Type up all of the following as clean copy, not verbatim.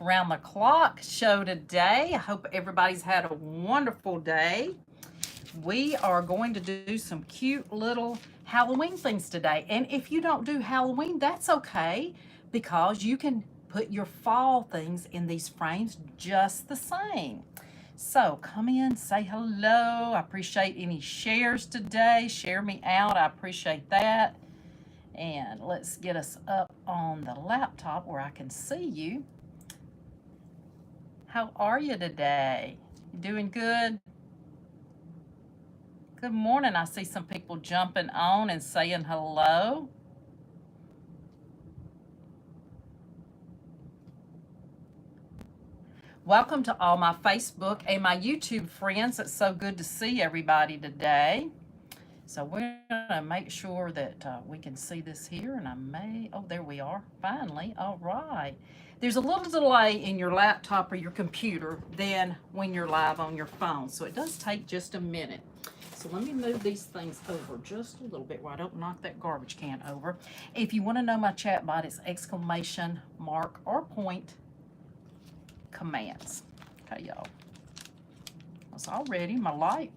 Around the Clock show today. I hope everybody's had a wonderful day. We are going to do some cute little Halloween things today. And if you don't do Halloween, that's okay, because you can put your fall things in these frames just the same. So come in, say hello. I appreciate any shares today. Share me out. I appreciate that. And let's get us up on the laptop where I can see you. How are you today? You doing good? Good morning. I see some people jumping on and saying hello. Welcome to all my Facebook and my YouTube friends. It's so good to see everybody today. So we're gonna make sure that we can see this here, and oh, there we are, finally. All right. There's a little delay in your laptop or your computer than when you're live on your phone, so it does take just a minute. So let me move these things over just a little bit where I don't knock that garbage can over. If you want to know my chat bot, it's exclamation mark or point commands. Okay, y'all. It's already my light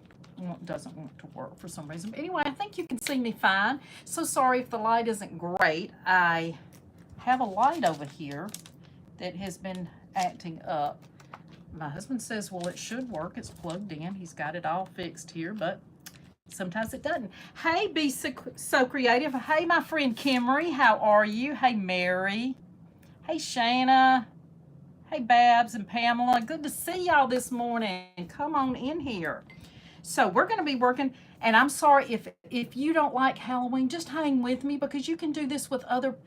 doesn't want to work for some reason. But anyway, I think you can see me fine. So sorry if the light isn't great. I have a light over here that has been acting up. My husband says, well, it should work. It's plugged in. He's got it all fixed here, but sometimes it doesn't. Hey, Be So Creative. Hey, my friend Kimmery. How are you? Hey, Mary. Hey, Shana. Hey, Babs and Pamela. Good to see y'all this morning. Come on in here. So we're going to be working, and I'm sorry if you don't like Halloween, just hang with me, because you can do this with other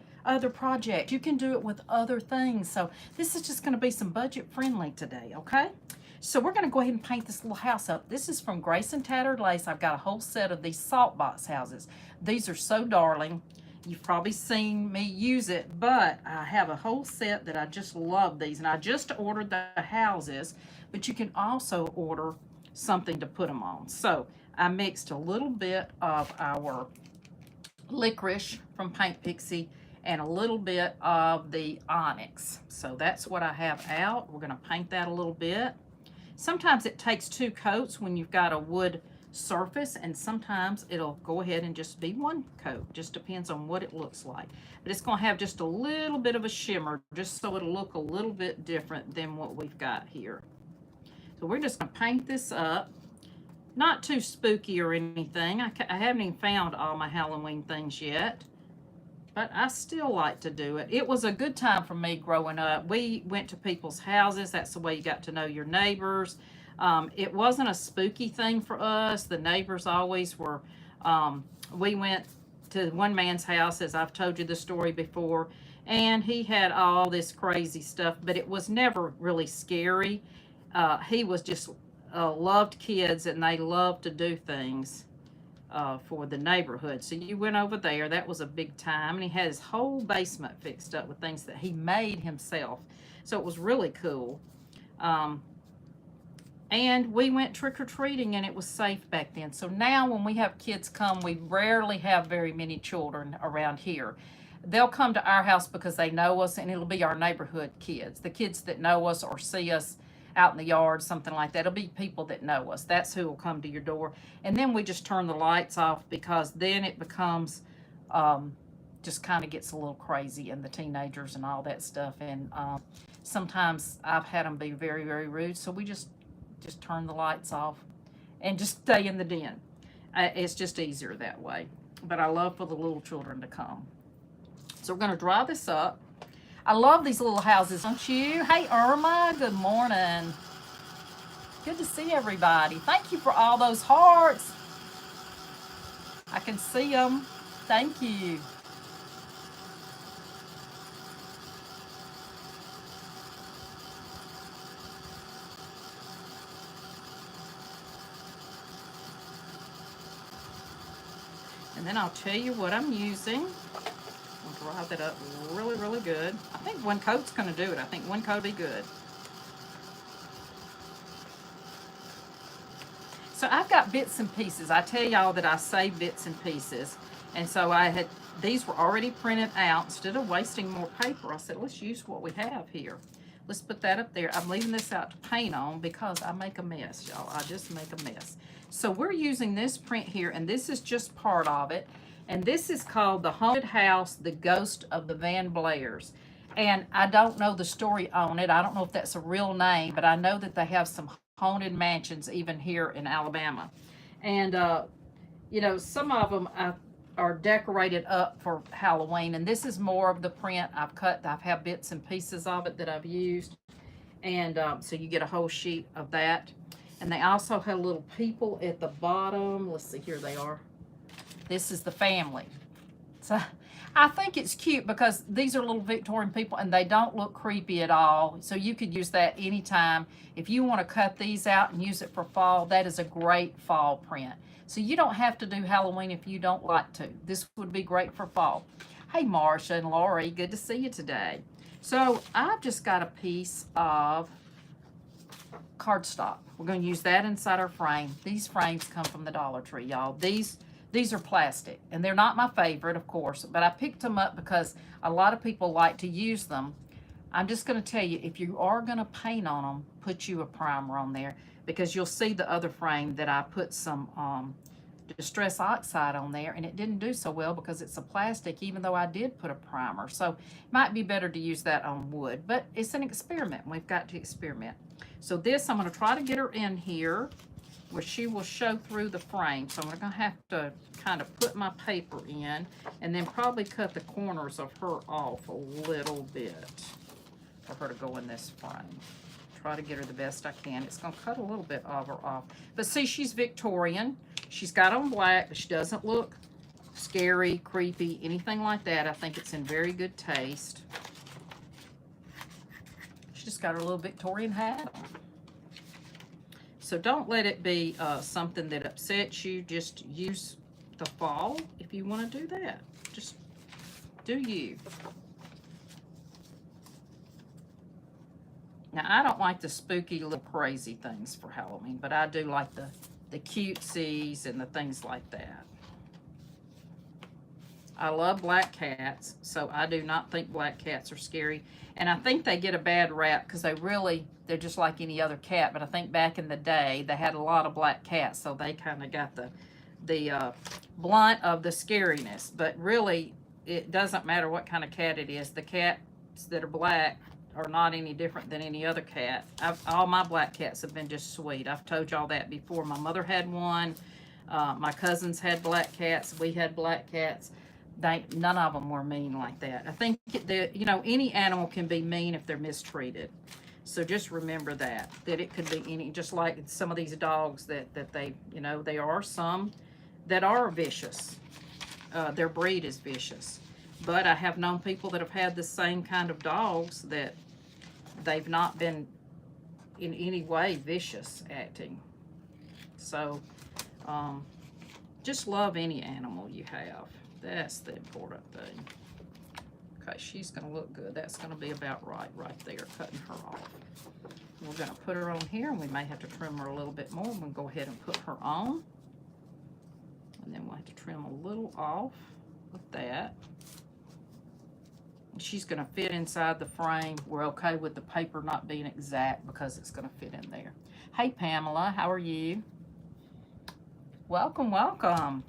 projects. You can do it with other things. So this is just going to be some budget friendly today, okay? So we're going to go ahead and paint this little house up. This is from Grace and Tattered Lace. I've got a whole set of these salt box houses. These are so darling. You've probably seen me use it, but I have a whole set that I just love these, and I just ordered the houses, but you can also order something to put them on. So I mixed a little bit of our Licorice from Paint Pixie and a little bit of the Onyx. So that's what I have out. We're going to paint that a little bit. Sometimes it takes 2 coats when you've got a wood surface, and sometimes it'll go ahead and just be 1 coat. Just depends on what it looks like. But it's going to have just a little bit of a shimmer, just so it'll look a little bit different than what we've got here. So we're just going to paint this up. Not too spooky or anything. I haven't even found all my Halloween things yet, but I still like to do it. It was a good time for me growing up. We went to people's houses. That's the way you got to know your neighbors. It wasn't a spooky thing for us. The neighbors always were. We went to one man's house, as I've told you the story before, and he had all this crazy stuff, but it was never really scary. He was just loved kids, and they loved to do things for the neighborhood. So you went over there. That was a big time. And he had his whole basement fixed up with things that he made himself. So it was really cool. And we went trick-or-treating, and it was safe back then. So now when we have kids come, we rarely have very many children around here. They'll come to our house because they know us, and it'll be our neighborhood kids. The kids that know us or see us out in the yard, something like that. It'll be people that know us. That's who will come to your door. And then we just turn the lights off, because then it becomes, just kind of gets a little crazy, and the teenagers and all that stuff. And sometimes I've had them be very, very rude. So we just turn the lights off and just stay in the den. It's just easier that way. But I love for the little children to come. So we're going to dry this up. I love these little houses, don't you? Hey, Irma, good morning. Good to see everybody. Thank you for all those hearts. I can see them. Thank you. And then I'll tell you what I'm using. I'll dry that up really, really good. I think 1 coat's going to do it. I think 1 coat will be good. So I've got bits and pieces. I tell y'all that I save bits and pieces. And so these were already printed out. Instead of wasting more paper, I said, let's use what we have here. let's put that up there. I'm leaving this out to paint on because I make a mess, y'all. I just make a mess. So we're using this print here, and this is just part of it. And this is called The Haunted House, The Ghost of the Van Blairs. And I don't know the story on it. I don't know if that's a real name, but I know that they have some haunted mansions even here in Alabama. And, you know, some of them are decorated up for Halloween. And this is more of the print I've had bits and pieces of it that I've used. And so you get a whole sheet of that. And they also have little people at the bottom. Let's see, here they are. This is the family. So I think it's cute because these are little Victorian people and they don't look creepy at all. So you could use that anytime. If you want to cut these out and use it for fall, that is a great fall print. So you don't have to do Halloween if you don't like to. This would be great for fall. Hey, Marsha and Lori, good to see you today. So I've just got a piece of cardstock. We're going to use that inside our frame. These frames come from the Dollar Tree, y'all. These are plastic, and they're not my favorite, of course, but I picked them up because a lot of people like to use them. I'm just going to tell you, if you are going to paint on them, put you a primer on there, because you'll see the other frame that I put some Distress Oxide on there, and it didn't do so well because it's a plastic, even though I did put a primer. So it might be better to use that on wood, but it's an experiment. We've got to experiment. So this, I'm going to try to get her in here where she will show through the frame. So I'm going to have to kind of put my paper in and then probably cut the corners of her off a little bit for her to go in this frame. Try to get her the best I can. It's going to cut a little bit of her off. But see, she's Victorian. She's got on black, but she doesn't look scary, creepy, anything like that. I think it's in very good taste. She just got her little Victorian hat on. So don't let it be something that upsets you. Just use the fall if you want to do that. Just do you. Now, I don't like the spooky little crazy things for Halloween, but I do like the cutesies and the things like that. I love black cats, so I do not think black cats are scary. And I think they get a bad rap because they're just like any other cat. But I think back in the day, they had a lot of black cats, so they kind of got the blunt of the scariness. But really, it doesn't matter what kind of cat it is. The cats that are black are not any different than any other cat. All my black cats have been just sweet. I've told y'all that before. My mother had one. My cousins had black cats. We had black cats. None of them were mean like that. I think any animal can be mean if they're mistreated. So just remember that it could be any, just like some of these dogs that they, there are some that are vicious. Their breed is vicious. But I have known people that have had the same kind of dogs that they've not been in any way vicious acting. So just love any animal you have. That's the important thing. Okay, she's going to look good. That's going to be about right there, cutting her off. We're going to put her on here, and we may have to trim her a little bit more. We'll go ahead and put her on. And then we'll have to trim a little off with that. She's going to fit inside the frame. We're okay with the paper not being exact because it's going to fit in there. Hey, Pamela, how are you? Welcome, welcome.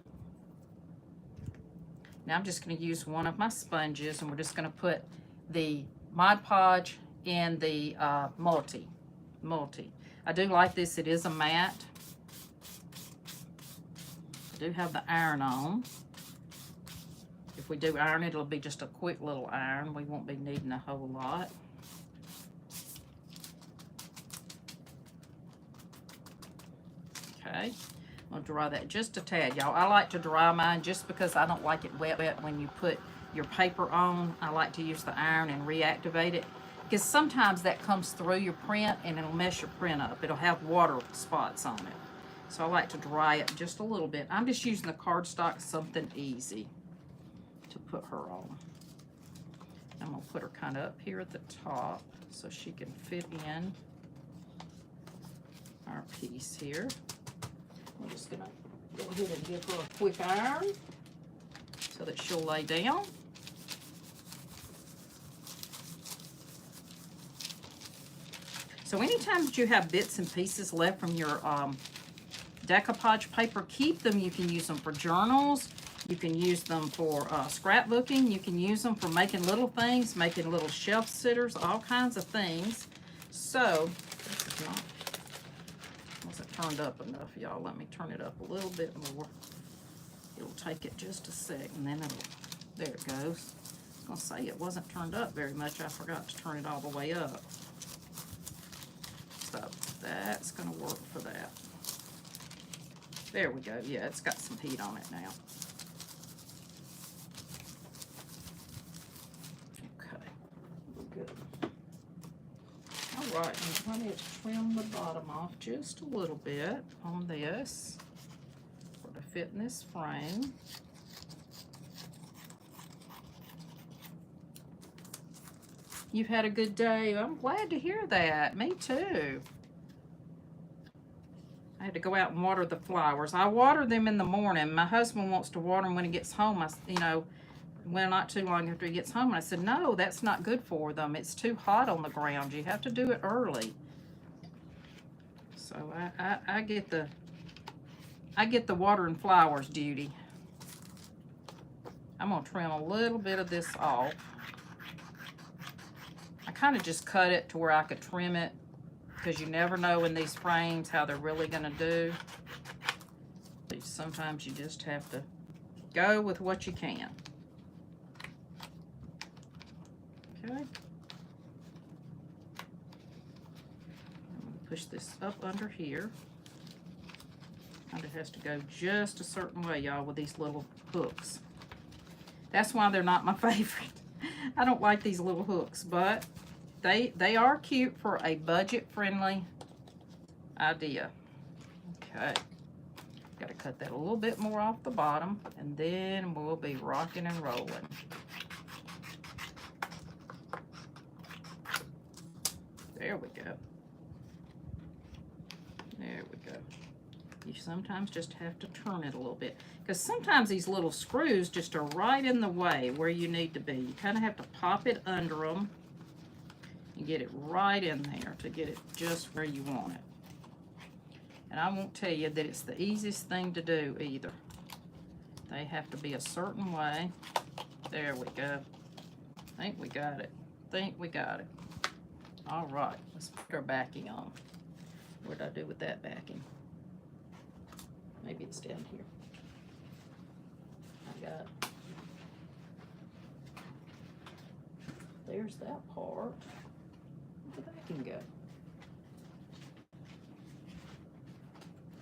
Now I'm just going to use one of my sponges, and we're just going to put the Mod Podge in the multi. I do like this. It is a matte. I do have the iron on. If we do iron it, it'll be just a quick little iron. We won't be needing a whole lot. Okay. I'll dry that just a tad, y'all. I like to dry mine just because I don't like it wet when you put your paper on. I like to use the iron and reactivate it because sometimes that comes through your print and it'll mess your print up. It'll have water spots on it. So I like to dry it just a little bit. I'm just using the cardstock, something easy to put her on. I'm going to put her kind of up here at the top so she can fit in our piece here. I'm just going to go ahead and give her a quick iron so that she'll lay down. So anytime that you have bits and pieces left from your decoupage paper, keep them. You can use them for journals. You can use them for scrapbooking. You can use them for making little things, making little shelf sitters, all kinds of things. So, this is not, wasn't turned up enough, y'all. Let me turn it up a little bit more. It'll take it just a sec, and then it'll, there it goes. I was going to say it wasn't turned up very much. I forgot to turn it all the way up. So, that's going to work for that. There we go. Yeah, it's got some heat on it now. All right, I'm going to trim the bottom off just a little bit on this to fit in this frame. You've had a good day. I'm glad to hear that. Me too. I had to go out and water the flowers. I water them in the morning. My husband wants to water them when he gets home. Well, not too long after he gets home. And I said, no, that's not good for them. It's too hot on the ground. You have to do it early. So I get the watering flowers duty. I'm gonna trim a little bit of this off. I kind of just cut it to where I could trim it, because you never know in these frames how they're really gonna do. Sometimes you just have to go with what you can. Okay. I'm going to push this up under here. And it has to go just a certain way, y'all, with these little hooks. That's why they're not my favorite. I don't like these little hooks, but they are cute for a budget-friendly idea. Okay. Got to cut that a little bit more off the bottom, and then we'll be rocking and rolling. There we go. There we go. You sometimes just have to turn it a little bit, because sometimes these little screws just are right in the way where you need to be. You kind of have to pop it under them and get it right in there to get it just where you want it. And I won't tell you that it's the easiest thing to do either. They have to be a certain way. There we go. I think we got it. All right, let's put our backing on. What did I do with that backing? Maybe it's down here. I got it. There's that part. Where'd the backing go?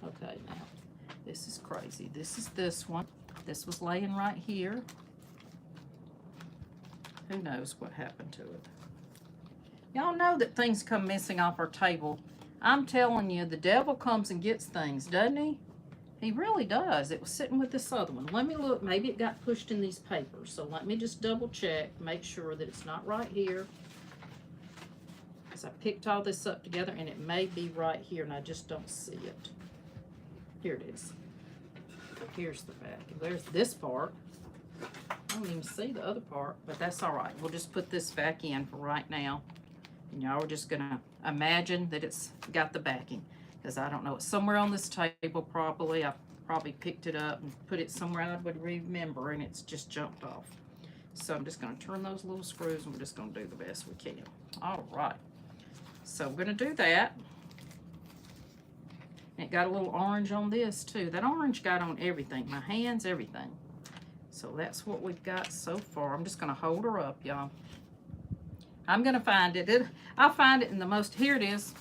Okay, now, this is crazy. This is this one. This was laying right here. Who knows what happened to it? Y'all know that things come missing off our table. I'm telling you, the devil comes and gets things, doesn't he? He really does. It was sitting with this other one. Let me look. Maybe it got pushed in these papers. So let me just double check, make sure that it's not right here. Because I picked all this up together, and it may be right here, and I just don't see it. Here it is. Here's the back. There's this part. I don't even see the other part, but that's all right. We'll just put this back in for right now. And y'all are just gonna imagine that it's got the backing, because I don't know. It's somewhere on this table probably. I probably picked it up and put it somewhere I would remember, and it's just jumped off. So I'm just gonna turn those little screws, and we're just gonna do the best we can. All right. So we're gonna do that. And it got a little orange on this too. That orange got on everything, my hands, everything. So that's what we've got so far. I'm just gonna hold her up, y'all. I'm gonna find it. I'll find it in the most, here it is.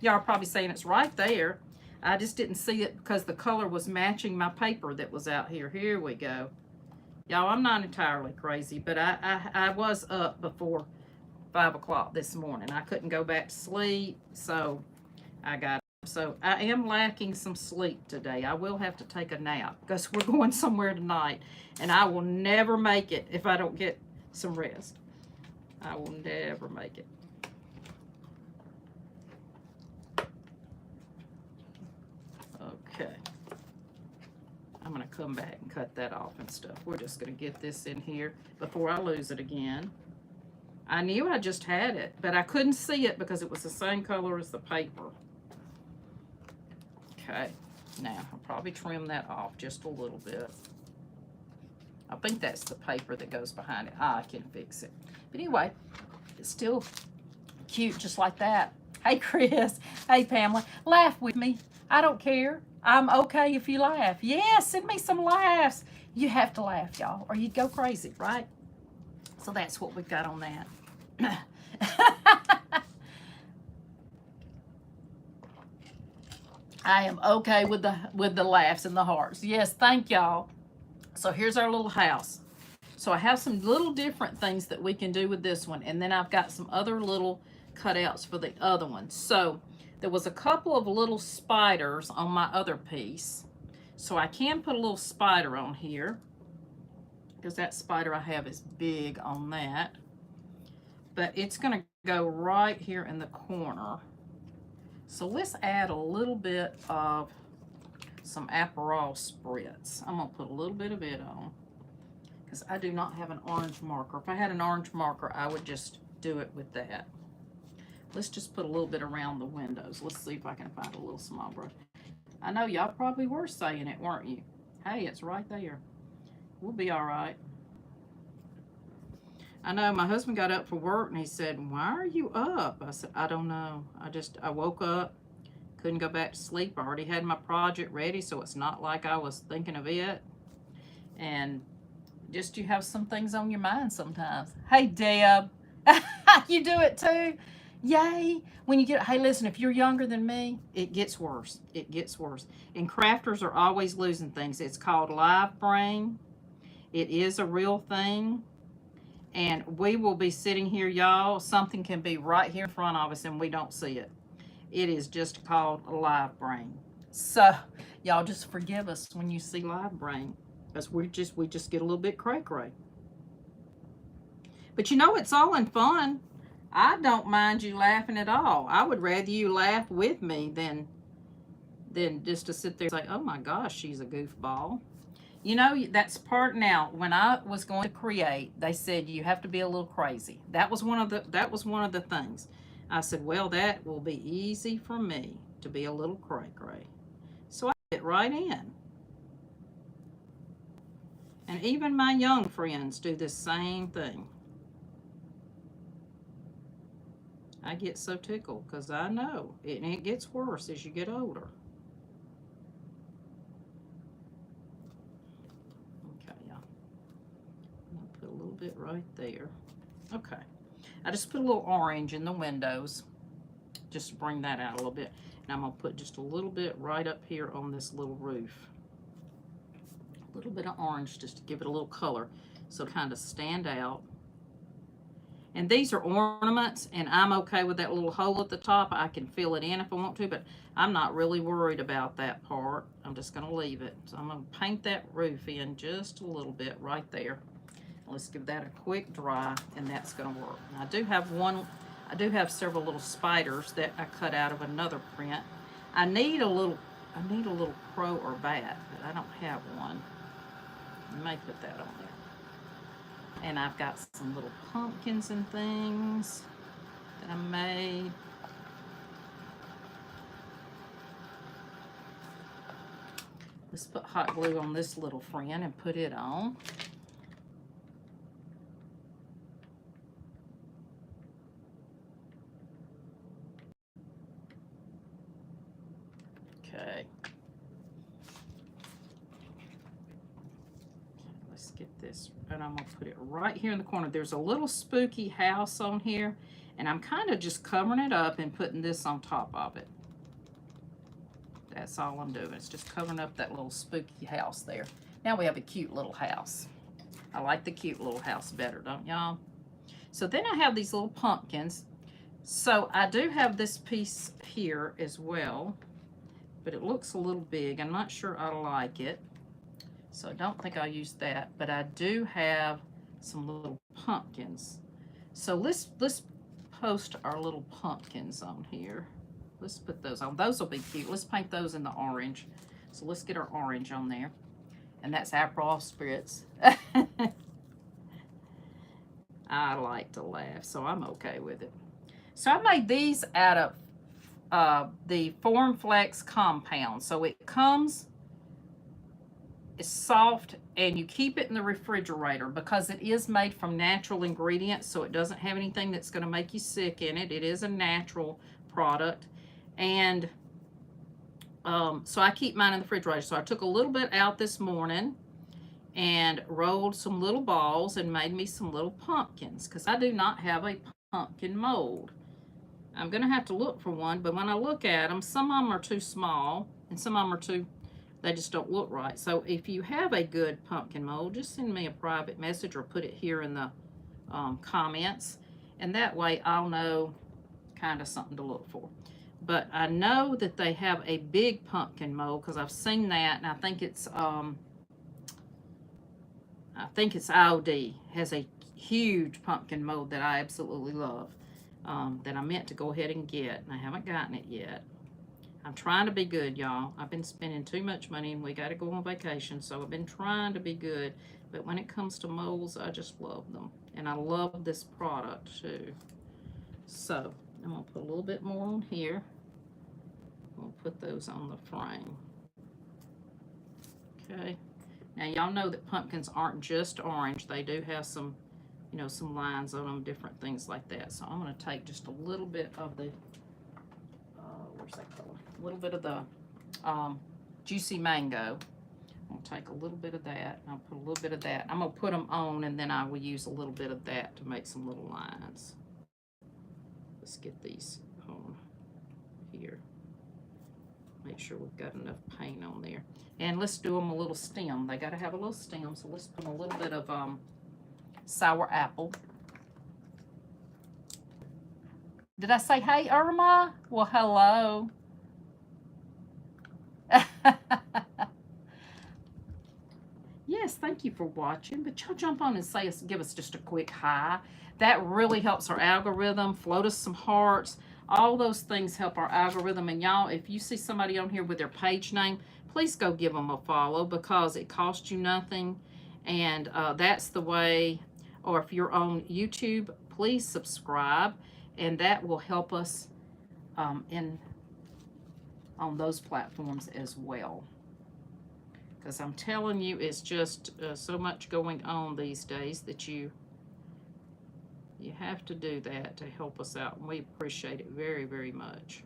Y'all are probably saying it's right there. I just didn't see it because the color was matching my paper that was out here. Here we go. Y'all, I'm not entirely crazy, but I was up before 5 o'clock this morning. I couldn't go back to sleep, so I got up. So I am lacking some sleep today. I will have to take a nap because we're going somewhere tonight, and I will never make it if I don't get some rest. I will never make it. Okay. I'm going to come back and cut that off and stuff. We're just going to get this in here before I lose it again. I knew I just had it, but I couldn't see it because it was the same color as the paper. Okay, now I'll probably trim that off just a little bit. I think that's the paper that goes behind it. I can fix it. But anyway, it's still cute just like that. Hey, Chris. Hey, Pamela. Laugh with me. I don't care. I'm okay if you laugh. Yeah, send me some laughs. You have to laugh, y'all, or you'd go crazy, right? So that's what we've got on that. I am okay with the laughs and the hearts. Yes, thank y'all. So here's our little house. So I have some little different things that we can do with this one, and then I've got some other little cutouts for the other one. So there was a couple of little spiders on my other piece, so I can put a little spider on here because that spider I have is big on that, but it's going to go right here in the corner. So let's add a little bit of some Aperol Spritz. I'm going to put a little bit of it on because I do not have an orange marker. If I had an orange marker, I would just do it with that. Let's just put a little bit around the windows. Let's see if I can find a little small brush. I know y'all probably were saying it, weren't you? Hey, it's right there. We'll be all right. I know my husband got up for work and he said, "Why are you up?" I said, "I don't know. I woke up, couldn't go back to sleep. I already had my project ready, so it's not like I was thinking of it." And just you have some things on your mind sometimes. Hey, Deb. You do it too? Yay. When you get, hey, listen, if you're younger than me, it gets worse. It gets worse. And crafters are always losing things. It's called live brain. It is a real thing. And we will be sitting here, y'all. Something can be right here in front of us and we don't see it. It is just called a live brain. So y'all just forgive us when you see live brain, because we just get a little bit cray-cray. But you know, it's all in fun. I don't mind you laughing at all. I would rather you laugh with me than just to sit there and say, "Oh my gosh, she's a goofball." You know, that's part. Now, when I was going to create, they said you have to be a little crazy. That was one of the things. I said, well, that will be easy for me to be a little cray-cray. So I fit right in. And even my young friends do the same thing. I get so tickled because I know it gets worse as you get older. Okay, y'all. I'm going to put a little bit right there. Okay. I just put a little orange in the windows just to bring that out a little bit. And I'm going to put just a little bit right up here on this little roof. A little bit of orange just to give it a little color so it kind of stand out. And these are ornaments, and I'm okay with that little hole at the top. I can fill it in if I want to, but I'm not really worried about that part. I'm just going to leave it. So I'm going to paint that roof in just a little bit right there. Let's give that a quick dry, and that's going to work. Now, I do have several little spiders that I cut out of another print. I need a little crow or bat, but I don't have one. I may put that on there. And I've got some little pumpkins and things that I made. Let's put hot glue on this little friend and put it on. Okay. Let's get this, and I'm going to put it right here in the corner. There's a little spooky house on here, and I'm kind of just covering it up and putting this on top of it. That's all I'm doing. It's just covering up that little spooky house there. Now we have a cute little house. I like the cute little house better, don't y'all? So then I have these little pumpkins. So I do have this piece here as well, but it looks a little big. I'm not sure I like it, so I don't think I'll use that. But I do have some little pumpkins. So let's post our little pumpkins on here. Let's put those on. Those will be cute. Let's paint those in the orange. So let's get our orange on there. And that's Aperol Spritz. I like to laugh, so I'm okay with it. So I made these out of the Formflex compound. So it comes, it's soft, and you keep it in the refrigerator because it is made from natural ingredients, so it doesn't have anything that's going to make you sick in it. It is a natural product. And so I keep mine in the refrigerator. So I took a little bit out this morning and rolled some little balls and made me some little pumpkins because I do not have a pumpkin mold. I'm going to have to look for one, but when I look at them, some of them are too small and some of them are too, they just don't look right. So if you have a good pumpkin mold, just send me a private message or put it here in the comments, and that way I'll know kind of something to look for. But I know that they have a big pumpkin mold because I've seen that, and I think it's IOD has a huge pumpkin mold that I absolutely love, that I meant to go ahead and get, and I haven't gotten it yet. I'm trying to be good, y'all. I've been spending too much money, and we got to go on vacation, so I've been trying to be good. But when it comes to molds, I just love them, and I love this product too. So I'm going to put a little bit more on here. We'll put those on the frame. Okay. Now, y'all know that pumpkins aren't just orange. They do have some, you know, some lines on them, different things like that. So I'm going to take just a little bit of the, where's that color? A little bit of the juicy mango. I'll take a little bit of that, and I'll put a little bit of that. I'm going to put them on, and then I will use a little bit of that to make some little lines. Let's get these on here. Make sure we've got enough paint on there. And let's do them a little stem. They got to have a little stem, so let's put a little bit of sour apple. Did I say hey, Irma? Well, hello. Yes, thank you for watching. But y'all jump on and say us, give us just a quick hi. That really helps our algorithm. Float us some hearts. All those things help our algorithm. And y'all, if you see somebody on here with their page name, please go give them a follow because it costs you nothing. And that's the way. Or if you're on YouTube, please subscribe. And that will help us on those platforms as well. Because I'm telling you, it's just so much going on these days that you have to do that to help us out, and we appreciate it very, very much.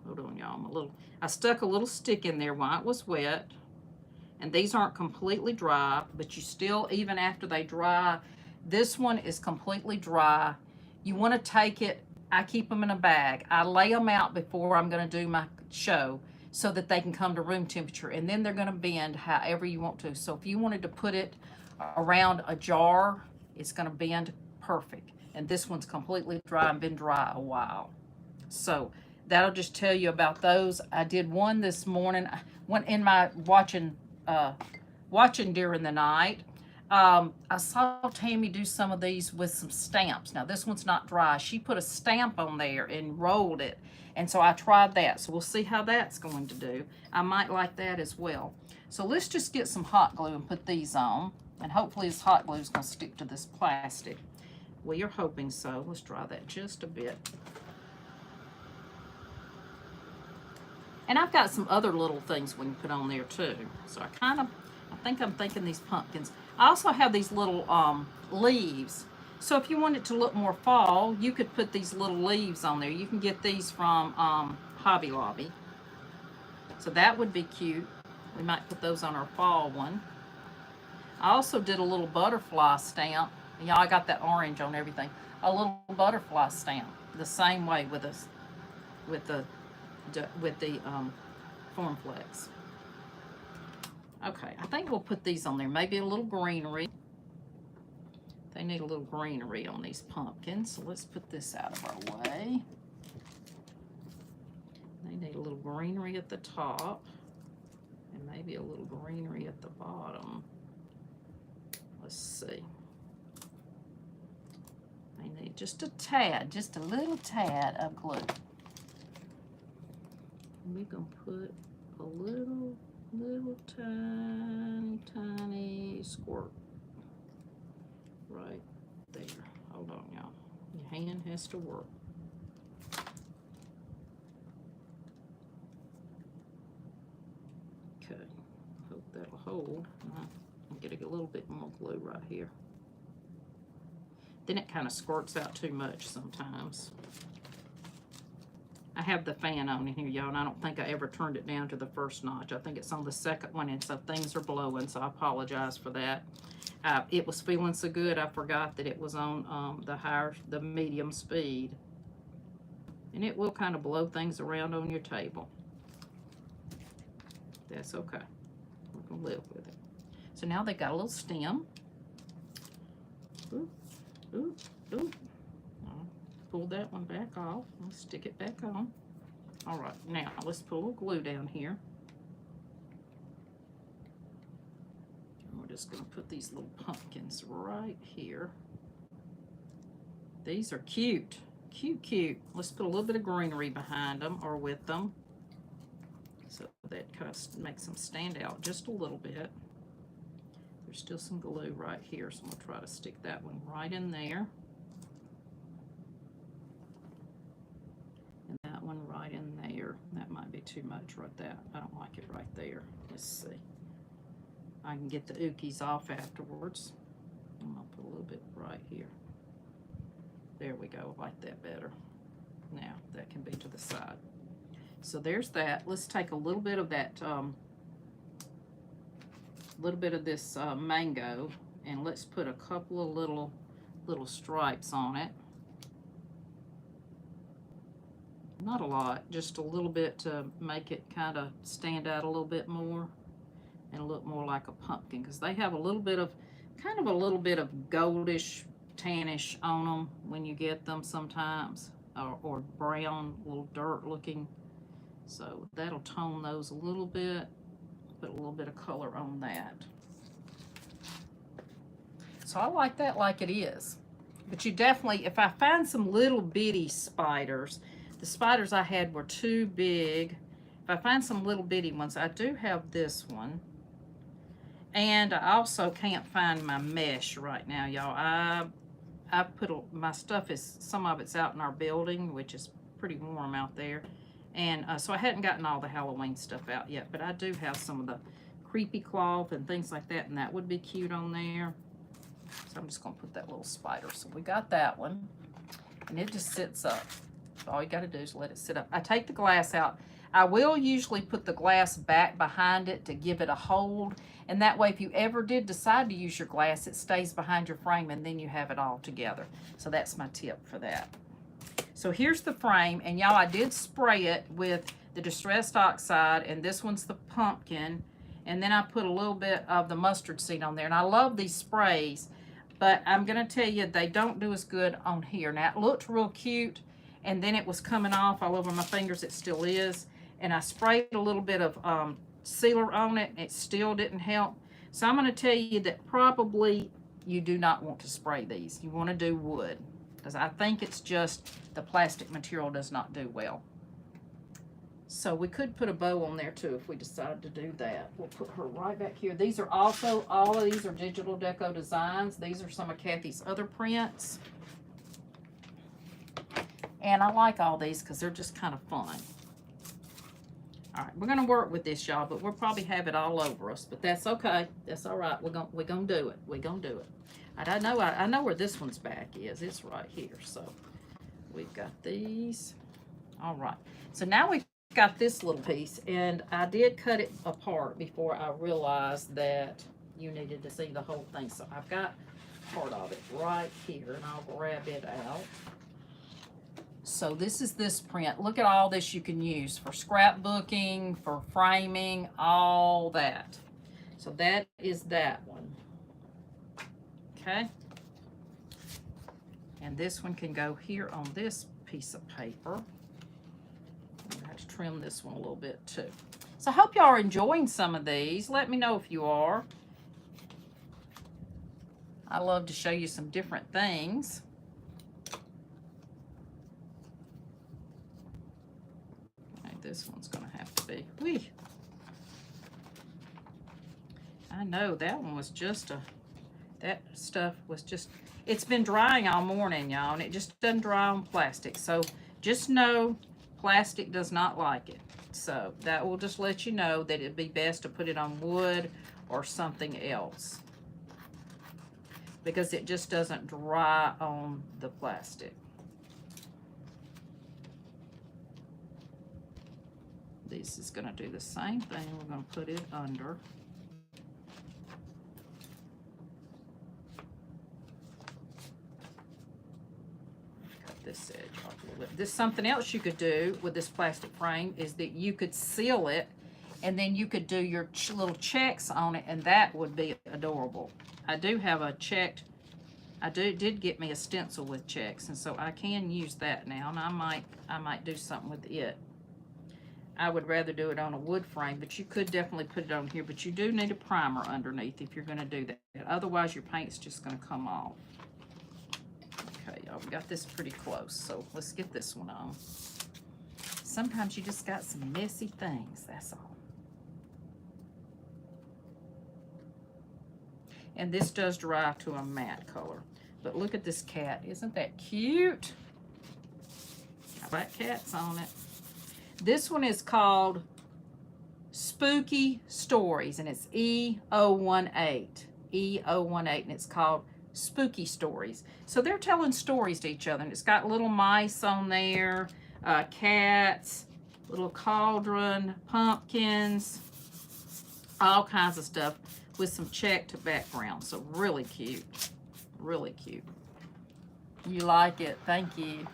Hold on, y'all. I stuck a little stick in there while it was wet, and these aren't completely dry, but you still, even after they dry, this one is completely dry. You want to take it, I keep them in a bag. I lay them out before I'm going to do my show so that they can come to room temperature, and then they're going to bend however you want to. So if you wanted to put it around a jar, it's going to bend perfect. And this one's completely dry and been dry a while. So that'll just tell you about those. I did one this morning. Went in my watching during the night. I saw Tammy do some of these with some stamps. Now this one's not dry. She put a stamp on there and rolled it. And so I tried that. So we'll see how that's going to do. I might like that as well. So let's just get some hot glue and put these on. And hopefully this hot glue is going to stick to this plastic. We are hoping so. Let's dry that just a bit. And I've got some other little things we can put on there too. So I think I'm thinking these pumpkins. I also have these little leaves. So if you want it to look more fall, you could put these little leaves on there. You can get these from Hobby Lobby. So that would be cute. We might put those on our fall one. I also did a little butterfly stamp. Y'all, I got that orange on everything. A little butterfly stamp, the same way with the Formflex. Okay, I think we'll put these on there. Maybe a little greenery. They need a little greenery on these pumpkins, so let's put this out of our way. They need a little greenery at the top, and maybe a little greenery at the bottom. Let's see. They need just a tad, just a little tad of glue. And we're going to put a little tiny squirt. right there. Hold on, y'all. Your hand has to work. Okay, hope that'll hold. I'll get a little bit more glue right here. Then it kind of squirts out too much sometimes. I have the fan on in here, y'all, and I don't think I ever turned it down to the first notch. I think it's on the second one, and so things are blowing, so I apologize for that. It was feeling so good, I forgot that it was on the medium speed. And it will kind of blow things around on your table. That's okay. We're going to live with it. So now they've got a little stem. Ooh, ooh, ooh. Pull that one back off. Let's stick it back on. All right, now let's put a little glue down here. And we're just going to put these little pumpkins right here. These are cute. Cute, cute. Let's put a little bit of greenery behind them or with them. So that kind of makes them stand out just a little bit. There's still some glue right here, so I'm going to try to stick that one right in there. And that one right in there. That might be too much right there. I don't like it right there. Let's see. I can get the ookies off afterwards. I'm going to put a little bit right here. There we go. I like that better. Now, that can be to the side. So there's that. Let's take a little bit of that, this mango, and let's put a couple of little stripes on it. Not a lot, just a little bit to make it kind of stand out a little bit more and look more like a pumpkin, because they have a little bit of, kind of a little bit of goldish, tannish on them when you get them sometimes, or brown, little dirt looking. So that'll tone those a little bit, put a little bit of color on that. So I like that like it is. But you definitely, if I find some little bitty spiders, the spiders I had were too big. If I find some little bitty ones, I do have this one. And I also can't find my mesh right now, y'all. I put my stuff is, some of it's out in our building, which is pretty warm out there. And so I hadn't gotten all the Halloween stuff out yet, but I do have some of the creepy cloth and things like that, and that would be cute on there. So I'm just gonna put that little spider. So we got that one, and it just sits up. So all you gotta do is let it sit up. I take the glass out. I will usually put the glass back behind it to give it a hold, and that way if you ever did decide to use your glass, it stays behind your frame, and then you have it all together. So that's my tip for that. So here's the frame, and y'all, I did spray it with the Distress Oxide, and this one's the pumpkin, and then I put a little bit of the mustard seed on there. And I love these sprays, but I'm gonna tell you, they don't do as good on here. Now, it looked real cute, and then it was coming off all over my fingers. It still is. And I sprayed a little bit of sealer on it, and it still didn't help. So I'm gonna tell you that probably you do not want to spray these. You wanna do wood, because I think it's just the plastic material does not do well. So we could put a bow on there too if we decide to do that. We'll put her right back here. These are also, all of these are Digital Deco Designs. These are some of Kathy's other prints. And I like all these because they're just kind of fun. All right, we're gonna work with this, y'all, but we'll probably have it all over us, but that's okay. That's all right. We're gonna do it. We're gonna do it. I know where this one's back is. It's right here. So we've got these. All right. So now we've got this little piece, and I did cut it apart before I realized that you needed to see the whole thing. So I've got part of it right here, and I'll grab it out. So this is this print. Look at all this you can use for scrapbooking, for framing, all that. So that is that one. Okay. And this one can go here on this piece of paper. I have to trim this one a little bit too. So I hope y'all are enjoying some of these. Let me know if you are. I love to show you some different things. Okay, this one's gonna have to be, whee. I know that one was just a, That stuff was just, it's been drying all morning, y'all, and it just doesn't dry on plastic. So just know plastic does not like it. So that will just let you know that it'd be best to put it on wood or something else, because it just doesn't dry on the plastic. This is going to do the same thing. We're going to put it under. Cut this edge off a little bit. This something else you could do with this plastic frame is that you could seal it, and then you could do your little checks on it, and that would be adorable. I do have a checked, did get me a stencil with checks, and so I can use that now, and I might do something with it. I would rather do it on a wood frame, but you could definitely put it on here, but you do need a primer underneath if you're going to do that. Otherwise, your paint's just going to come off. Okay, y'all, we got this pretty close, so let's get this one on. Sometimes you just got some messy things, that's all. And this does dry to a matte color. But look at this cat. Isn't that cute? Black cats on it. This one is called Spooky Stories, and it's E018. E018, and it's called Spooky Stories. So they're telling stories to each other, and it's got little mice on there, cats, little cauldron, pumpkins, all kinds of stuff with some checked background. So really cute. Really cute. You like it? Thank you.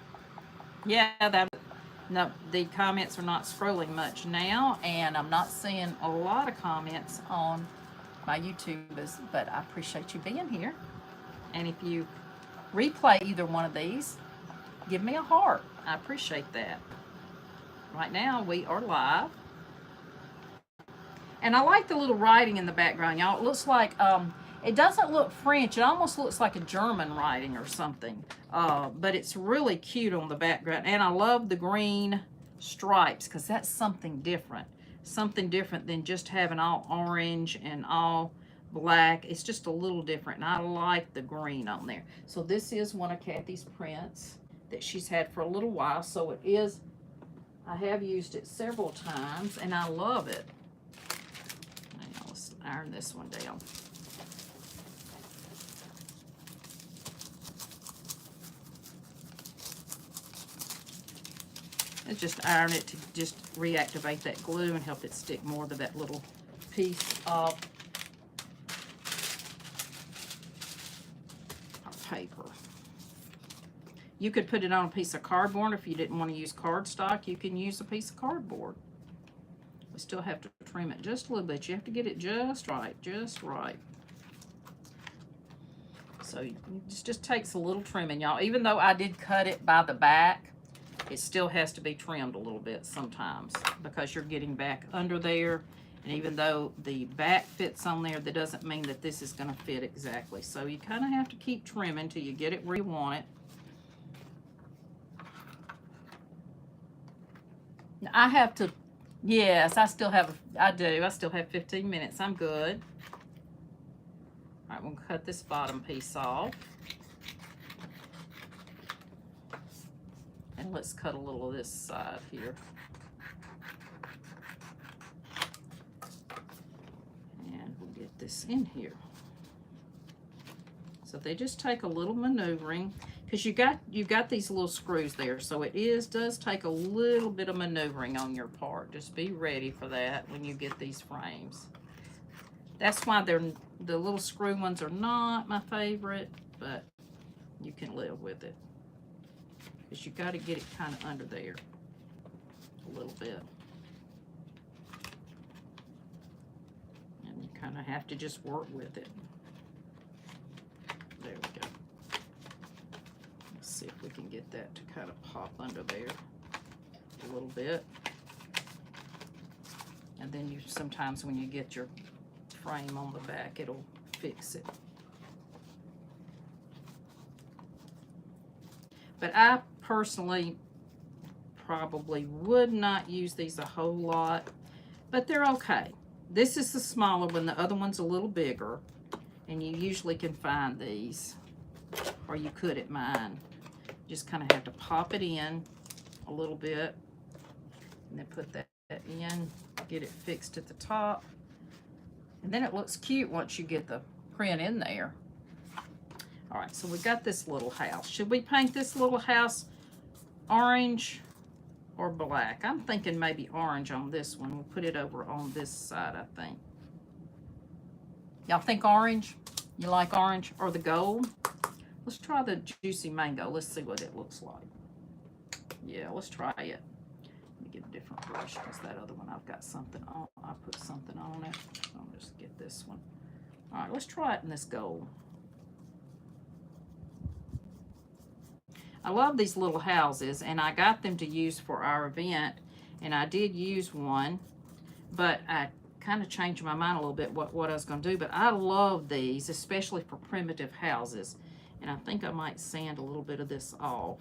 Yeah, no, the comments are not scrolling much now, and I'm not seeing a lot of comments on my YouTubers, but I appreciate you being here. And if you replay either one of these, give me a heart. I appreciate that. Right now, we are live. And I like the little writing in the background, y'all. It looks like, it doesn't look French. It almost looks like a German writing or something. But it's really cute on the background. And I love the green stripes, because that's something different. Something different than just having all orange and all black. It's just a little different. And I like the green on there. So this is one of Kathy's prints that she's had for a little while. So it is, I have used it several times, and I love it. Now, let's iron this one down. And just iron it to just reactivate that glue and help it stick more to that little piece of paper. You could put it on a piece of cardboard. If you didn't want to use cardstock, you can use a piece of cardboard. We still have to trim it just a little bit. You have to get it just right, just right. So it just takes a little trimming, y'all. Even though I did cut it by the back, it still has to be trimmed a little bit sometimes, because you're getting back under there. And even though the back fits on there, that doesn't mean that this is going to fit exactly. So you kind of have to keep trimming till you get it where you want it. I have to, yes, I still have 15 minutes. I'm good. All right, we'll cut this bottom piece off. And let's cut a little of this side here. And we'll get this in here. So they just take a little maneuvering, because you got these little screws there. So it does take a little bit of maneuvering on your part. Just be ready for that when you get these frames. That's why the little screw ones are not my favorite, but you can live with it. Because you got to get it kind of under there a little bit. And you kind of have to just work with it. There we go. Let's see if we can get that to kind of pop under there a little bit. And then sometimes when you get your frame on the back, it'll fix it. But I personally probably would not use these a whole lot, but they're okay. This is the smaller one. The other one's a little bigger. And you usually can find these, or you could at mine. Just kind of have to pop it in a little bit, and then put that in, get it fixed at the top. And then it looks cute once you get the print in there. All right, so we got this little house. Should we paint this little house orange or black? I'm thinking maybe orange on this one. We'll put it over on this side, I think. Y'all think orange? You like orange or the gold? Let's try the juicy mango. Let's see what it looks like. Yeah, let's try it. Let me get a different brush because that other one I've got something on. I put something on it. I'll just get this one. All right, let's try it in this gold. I love these little houses, and I got them to use for our event, and I did use one, but I kind of changed my mind a little bit what I was going to do. But I love these, especially for primitive houses, and I think I might sand a little bit of this off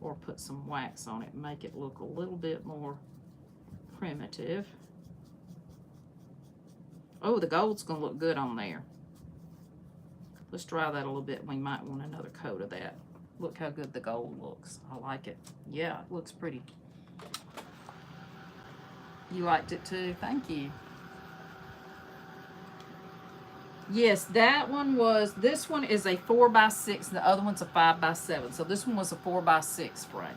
or put some wax on it and make it look a little bit more primitive. Oh, the gold's going to look good on there. Let's dry that a little bit. We might want another coat of that. Look how good the gold looks. I like it. Yeah, it looks pretty. You liked it too? Thank you. Yes, that one was, this one is a 4x6, the other one's a 5x7. So this one was a 4x6 frame.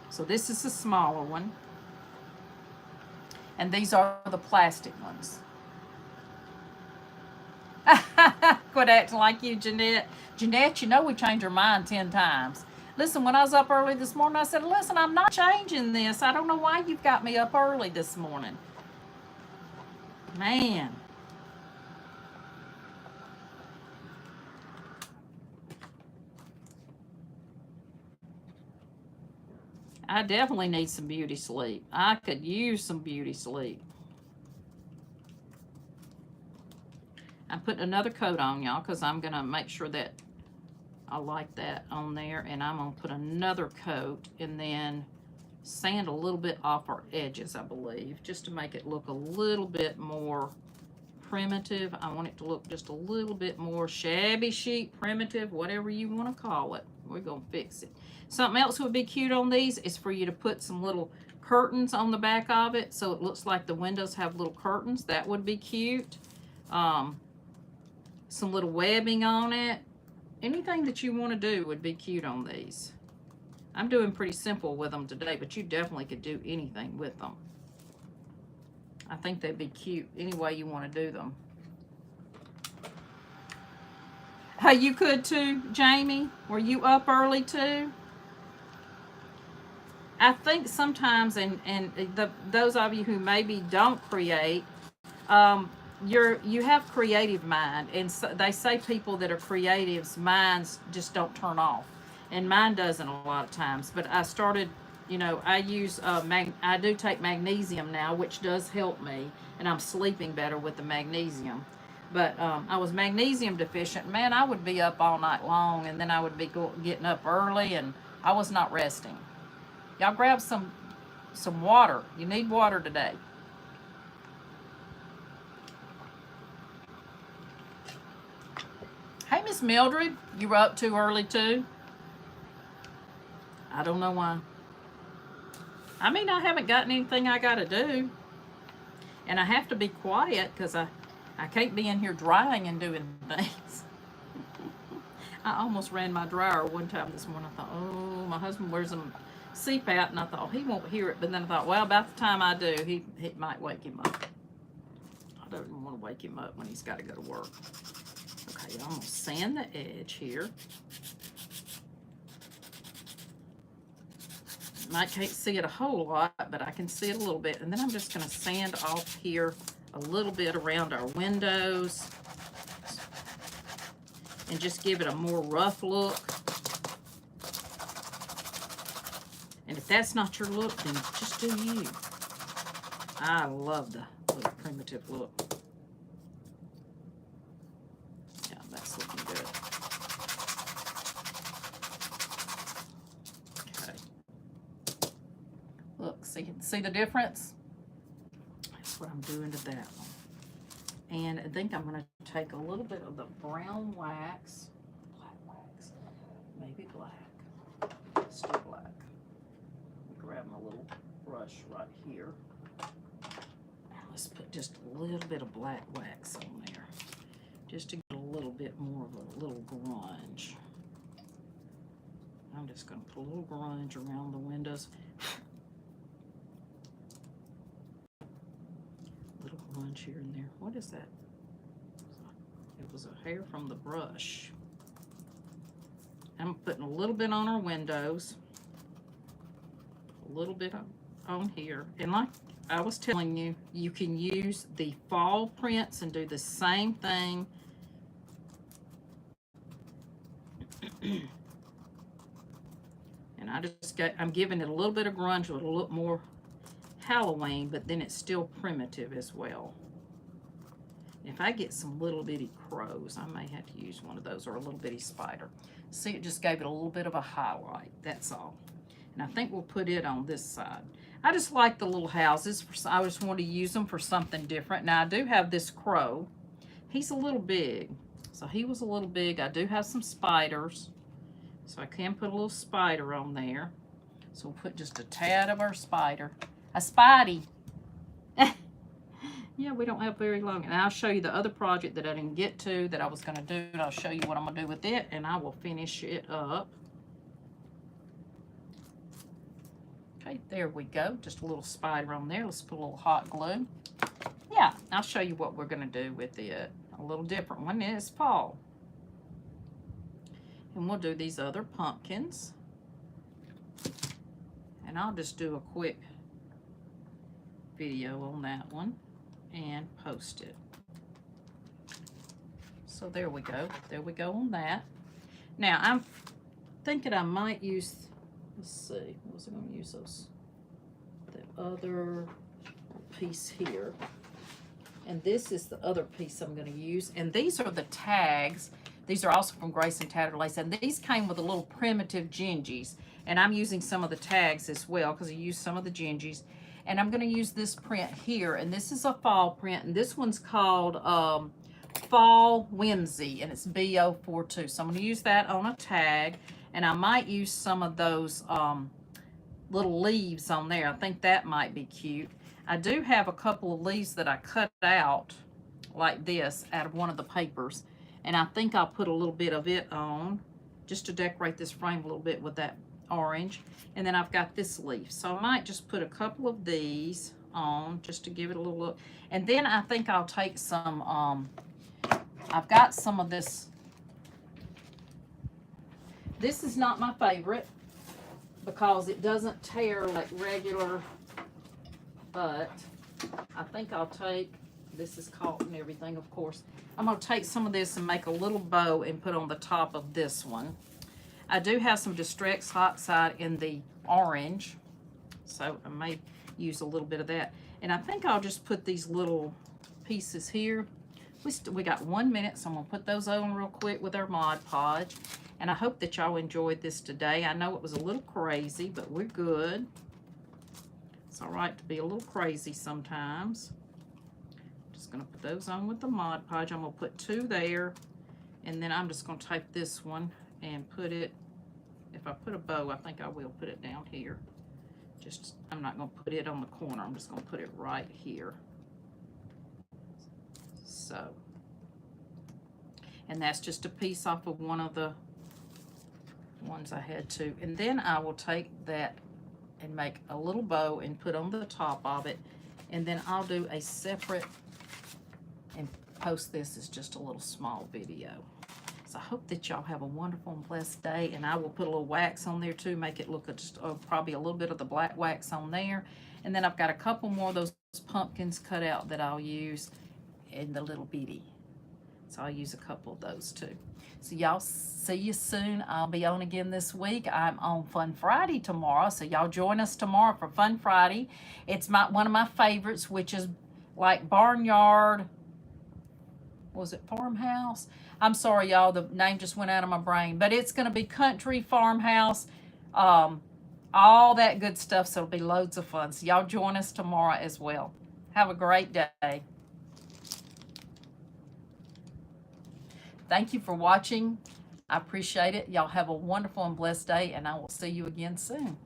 So this is the smaller one. And these are the plastic ones. Quit acting like you, Jeanette. Jeanette, you know we change our mind 10 times. Listen, when I was up early this morning, I said, listen, I'm not changing this. I don't know why you've got me up early this morning. Man. I definitely need some beauty sleep. I could use some beauty sleep. I'm putting another coat on, y'all, because I'm going to make sure that I like that on there. And I'm going to put another coat and then sand a little bit off our edges, I believe, just to make it look a little bit more primitive. I want it to look just a little bit more shabby chic, primitive, whatever you want to call it. We're going to fix it. Something else would be cute on these is for you to put some little curtains on the back of it so it looks like the windows have little curtains. That would be cute. Some little webbing on it. Anything that you want to do would be cute on these. I'm doing pretty simple with them today, but you definitely could do anything with them. I think they'd be cute any way you want to do them. Hey, you could too, Jamie? Were you up early too? I think sometimes, those of you who maybe don't create, you have creative mind, and so they say people that are creatives, minds just don't turn off, and mine doesn't a lot of times. But I started, you know, I use I do take magnesium now, which does help me, and I'm sleeping better with the magnesium. But I was magnesium deficient. Man, I would be up all night long, and then I would be getting up early, and I was not resting. Y'all grab some water. You need water today. Hey, Miss Mildred, you were up too early too? I don't know why. I mean, I haven't gotten anything I got to do. And I have to be quiet because I can't be in here drying and doing things. I almost ran my dryer one time this morning. I thought, oh, my husband wears a CPAP, and I thought, he won't hear it. But then I thought, well, about the time I do, he might wake him up. I don't even want to wake him up when he's got to go to work. Okay, I'm going to sand the edge here. I can't see it a whole lot, but I can see it a little bit. And then I'm just going to sand off here a little bit around our windows and just give it a more rough look. And if that's not your look, then just do you. I love the little primitive look. Yeah, that's looking good. Okay. Look, see the difference? that's what I'm doing to that one. And I think I'm going to take a little bit of the brown wax, black wax, maybe black, still black. Grab my little brush right here. And let's put just a little bit of black wax on there, just to get a little bit more of a little grunge. I'm just going to put a little grunge around the windows. Little grunge here and there. What is that? It was a hair from the brush. I'm putting a little bit on our windows. A little bit on here. And like I was telling you, you can use the fall prints and do the same thing. And I'm giving it a little bit of grunge with a little more Halloween, but then it's still primitive as well. If I get some little bitty crows, I may have to use one of those, or a little bitty spider. See, it just gave it a little bit of a highlight, that's all. And I think we'll put it on this side. I just like the little houses. I just want to use them for something different. Now, I do have this crow. He's a little big. So he was a little big. I do have some spiders. So I can put a little spider on there. So we'll put just a tad of our spider. A spidey. Yeah, we don't have very long. And I'll show you the other project that I didn't get to that I was going to do. And I'll show you what I'm going to do with it. And I will finish it up. Okay, there we go. Just a little spider on there. Let's put a little hot glue. Yeah, I'll show you what we're going to do with it. A little different one is fall. And we'll do these other pumpkins. And I'll just do a quick video on that one and post it. So there we go. There we go on that. Now, I'm thinking I might use, let's see, what was I going to use those? The other piece here. And this is the other piece I'm going to use. And these are the tags. These are also from Grace and Tattered Lace. And these came with a little primitive gingies. And I'm using some of the tags as well because I used some of the gingies. And I'm going to use this print here. And this is a fall print. And this one's called Fall Whimsy. And it's B042. So I'm going to use that on a tag. And I might use some of those little leaves on there. I think that might be cute. I do have a couple of leaves that I cut out like this out of one of the papers. And I think I'll put a little bit of it on just to decorate this frame a little bit with that orange. And then I've got this leaf. So I might just put a couple of these on just to give it a little look. And then I think I'll take some, I've got some of this. This is not my favorite because it doesn't tear like regular, but I think I'll take, this is caught and everything, of course. I'm going to take some of this and make a little bow and put on the top of this one. I do have some Distress Oxide in the orange, so I may use a little bit of that. And I think I'll just put these little pieces here. We got 1 minute, so I'm going to put those on real quick with our Mod Podge. And I hope that y'all enjoyed this today. I know it was a little crazy, but we're good. It's all right to be a little crazy sometimes. Just going to put those on with the Mod Podge. I'm going to put 2 there. And then I'm just going to take this one and put it, if I put a bow, I think I will put it down here. Just, I'm not going to put it on the corner. I'm just going to put it right here. So, and that's just a piece off of one of the ones I had to. And then I will take that and make a little bow and put on the top of it. And then I'll do a separate and post this as just a little small video. So I hope that y'all have a wonderful and blessed day. And I will put a little wax on there too, make it look just probably a little bit of the black wax on there. And then I've got a couple more of those pumpkins cut out that I'll use in the little bitty. So I'll use a couple of those too. So y'all see you soon. I'll be on again this week. I'm on Fun Friday tomorrow. So y'all join us tomorrow for Fun Friday. It's one of my favorites, which is like Barnyard. Was it Farmhouse? I'm sorry, y'all. The name just went out of my brain. But it's going to be Country Farmhouse. All that good stuff. So it'll be loads of fun. So y'all join us tomorrow as well. Have a great day. Thank you for watching. I appreciate it. Y'all have a wonderful and blessed day, and I will see you again soon.